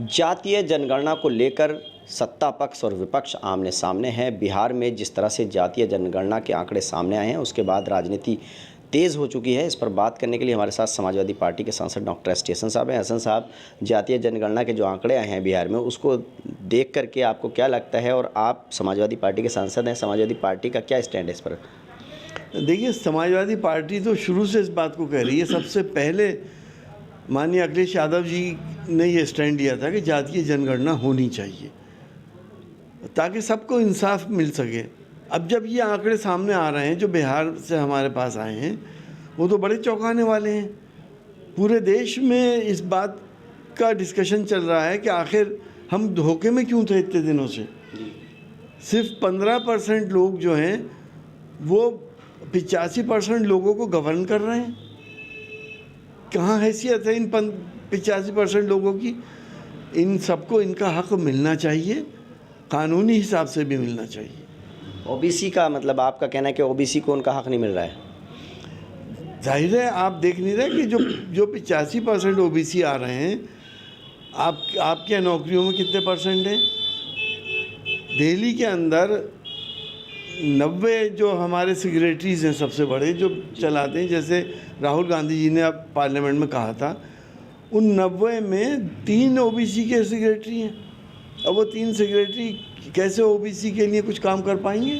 जातीय जनगणना को लेकर सत्ता पक्ष और विपक्ष आमने सामने है। बिहार में जिस तरह से जातीय जनगणना के आंकड़े सामने आए हैं, उसके बाद राजनीति तेज़ हो चुकी है। इस पर बात करने के लिए हमारे साथ समाजवादी पार्टी के सांसद डॉक्टर एस टी हसन साहब हैं। हसन साहब, जातीय जनगणना के जो आंकड़े आए हैं बिहार में, उसको देख करके आपको क्या लगता है, और आप समाजवादी पार्टी के सांसद हैं, समाजवादी पार्टी का क्या स्टैंड है इस पर? देखिए, समाजवादी पार्टी तो शुरू से इस बात को कह रही है। सबसे पहले माननीय अखिलेश यादव जी ने ये स्टैंड लिया था कि जातीय जनगणना होनी चाहिए ताकि सबको इंसाफ मिल सके। अब जब ये आंकड़े सामने आ रहे हैं जो बिहार से हमारे पास आए हैं, वो तो बड़े चौंकाने वाले हैं। पूरे देश में इस बात का डिस्कशन चल रहा है कि आखिर हम धोखे में क्यों थे इतने दिनों से। सिर्फ 15% लोग जो हैं वो 85% लोगों को गवर्न कर रहे हैं। कहाँ हैसियत है इन 85% लोगों की? इन सबको इनका हक मिलना चाहिए, कानूनी हिसाब से भी मिलना चाहिए। ओबीसी का मतलब आपका कहना है कि ओबीसी को उनका हक नहीं मिल रहा है? जाहिर है, आप देख नहीं रहे कि जो 85% ओबीसी आ रहे हैं, आपके नौकरियों में कितने परसेंट हैं? दिल्ली के अंदर 90 जो हमारे सेक्रेटरीज़ हैं सबसे बड़े जो चलाते हैं, जैसे राहुल गांधी जी ने अब पार्लियामेंट में कहा था, उन 90 में 3 ओबीसी के सेक्रेटरी हैं। अब वो 3 सेक्रेटरी कैसे ओबीसी के लिए कुछ काम कर पाएंगे?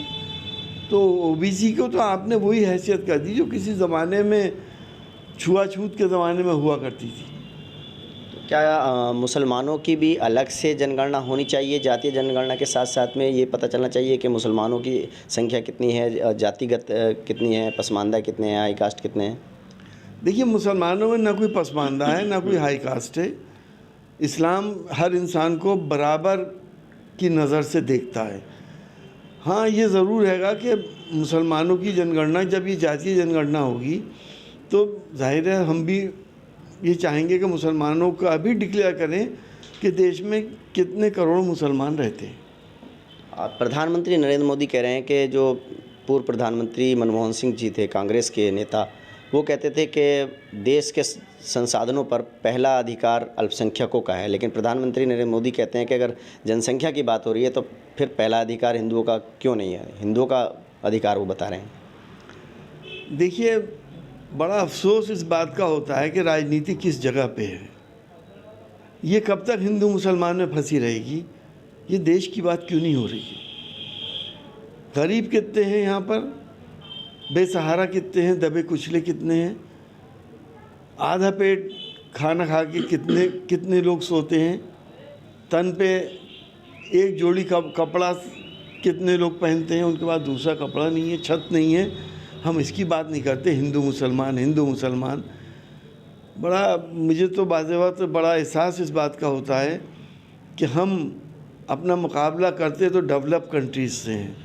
तो ओबीसी को तो आपने वही हैसियत कर दी जो किसी ज़माने में छुआछूत के ज़माने में हुआ करती थी। क्या मुसलमानों की भी अलग से जनगणना होनी चाहिए? जातीय जनगणना के साथ साथ में ये पता चलना चाहिए कि मुसलमानों की संख्या कितनी है, जातिगत कितनी है, पसमानदा कितने हैं, हाई कास्ट कितने हैं? देखिए, मुसलमानों में ना कोई पसमानदा है, ना कोई हाई कास्ट है। इस्लाम हर इंसान को बराबर की नज़र से देखता है। हाँ, ये ज़रूर हैगा कि मुसलमानों की जनगणना, जब ये जातीय जनगणना होगी तो जाहिर है हम भी ये चाहेंगे कि मुसलमानों का भी डिक्लेयर करें कि देश में कितने करोड़ मुसलमान रहते हैं। प्रधानमंत्री नरेंद्र मोदी कह रहे हैं कि जो पूर्व प्रधानमंत्री मनमोहन सिंह जी थे, कांग्रेस के नेता, वो कहते थे कि देश के संसाधनों पर पहला अधिकार अल्पसंख्यकों का है, लेकिन प्रधानमंत्री नरेंद्र मोदी कहते हैं कि अगर जनसंख्या की बात हो रही है तो फिर पहला अधिकार हिंदुओं का क्यों नहीं है? हिंदुओं का अधिकार वो बता रहे हैं। देखिए, बड़ा अफसोस इस बात का होता है कि राजनीति किस जगह पे है। ये कब तक हिंदू मुसलमान में फंसी रहेगी? ये देश की बात क्यों नहीं हो रही है? गरीब कितने हैं यहाँ पर, बेसहारा कितने हैं, दबे कुचले कितने हैं, आधा पेट खाना खा के कितने लोग सोते हैं, तन पे एक जोड़ी कपड़ा कितने लोग पहनते हैं, उनके पास दूसरा कपड़ा नहीं है, छत नहीं है। हम इसकी बात नहीं करते, हिंदू मुसलमान। बड़ा मुझे तो बाज़ वक़्त बड़ा एहसास इस बात का होता है कि हम अपना मुकाबला करते तो डेवलप कंट्रीज़ से हैं।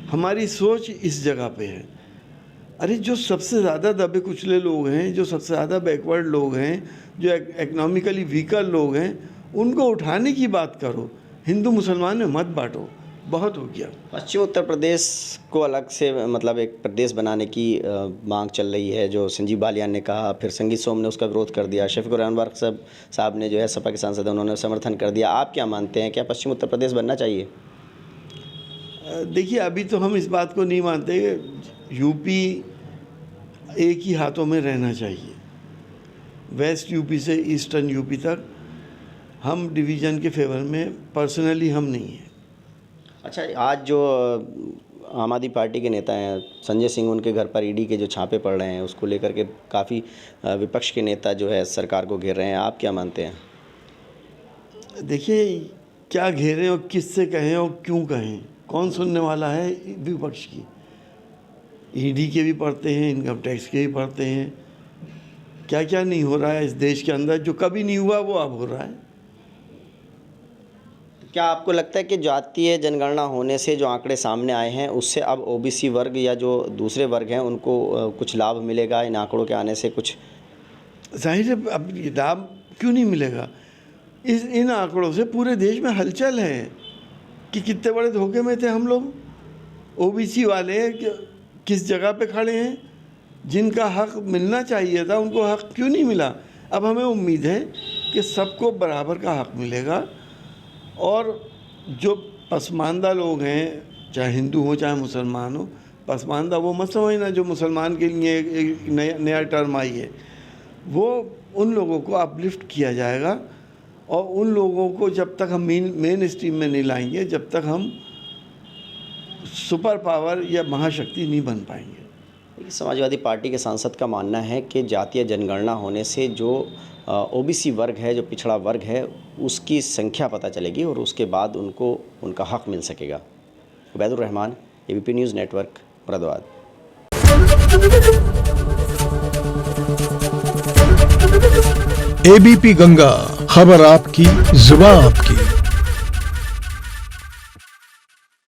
हमारी सोच इस जगह पे है। अरे, जो सबसे ज़्यादा दबे कुचले लोग हैं, जो सबसे ज़्यादा बैकवर्ड लोग हैं, जो इकोनॉमिकली वीकर लोग हैं, उनको उठाने की बात करो। हिंदू मुसलमान में मत बांटो, बहुत हो गया। पश्चिम उत्तर प्रदेश को अलग से मतलब एक प्रदेश बनाने की मांग चल रही है, जो संजीव बालियान ने कहा, फिर संगीत सोम ने उसका विरोध कर दिया, शफीकुर रहमान साहब ने जो है सपा के सांसद हैं, उन्होंने समर्थन कर दिया। आप क्या मानते हैं, क्या पश्चिम उत्तर प्रदेश बनना चाहिए? देखिए, अभी तो हम इस बात को नहीं मानते। यूपी एक ही हाथों में रहना चाहिए, वेस्ट यूपी से ईस्टर्न यूपी तक। हम डिवीज़न के फेवर में पर्सनली हम नहीं हैं। अच्छा, आज जो आम आदमी पार्टी के नेता हैं संजय सिंह, उनके घर पर ईडी के जो छापे पड़ रहे हैं, उसको लेकर के काफ़ी विपक्ष के नेता जो है सरकार को घेर रहे हैं। आप क्या मानते हैं? देखिए, क्या घेरें और किससे कहें और क्यों कहें, कौन सुनने वाला है विपक्ष की? ईडी के भी पढ़ते हैं, इनकम टैक्स के भी पढ़ते हैं। क्या क्या नहीं हो रहा है इस देश के अंदर, जो कभी नहीं हुआ वो अब हो रहा है। क्या आपको लगता है कि जातीय जनगणना होने से जो आंकड़े सामने आए हैं, उससे अब ओबीसी वर्ग या जो दूसरे वर्ग हैं उनको कुछ लाभ मिलेगा इन आंकड़ों के आने से? कुछ जाहिर है, अब लाभ क्यों नहीं मिलेगा? इन आंकड़ों से पूरे देश में हलचल है कि कितने बड़े धोखे में थे हम लोग। ओबीसी वाले किस जगह पे खड़े हैं, जिनका हक मिलना चाहिए था उनको हक क्यों नहीं मिला? अब हमें उम्मीद है कि सबको बराबर का हक मिलेगा और जो पसमानदा लोग हैं, चाहे हिंदू हो चाहे मुसलमान हो, पसमानदा वो मत समझना जो मुसलमान के लिए एक नया टर्म आई है, वो उन लोगों को अपलिफ्ट किया जाएगा और उन लोगों को जब तक हम मेन स्ट्रीम में नहीं लाएंगे, जब तक हम सुपर पावर या महाशक्ति नहीं बन पाएंगे। समाजवादी पार्टी के सांसद का मानना है कि जातीय जनगणना होने से जो ओबीसी वर्ग है, जो पिछड़ा वर्ग है, उसकी संख्या पता चलेगी और उसके बाद उनको उनका हक मिल सकेगा। Ubaidur Rahman, ABP news network, Moradabad. ABP Ganga, खबर आपकी, जुबान आपकी।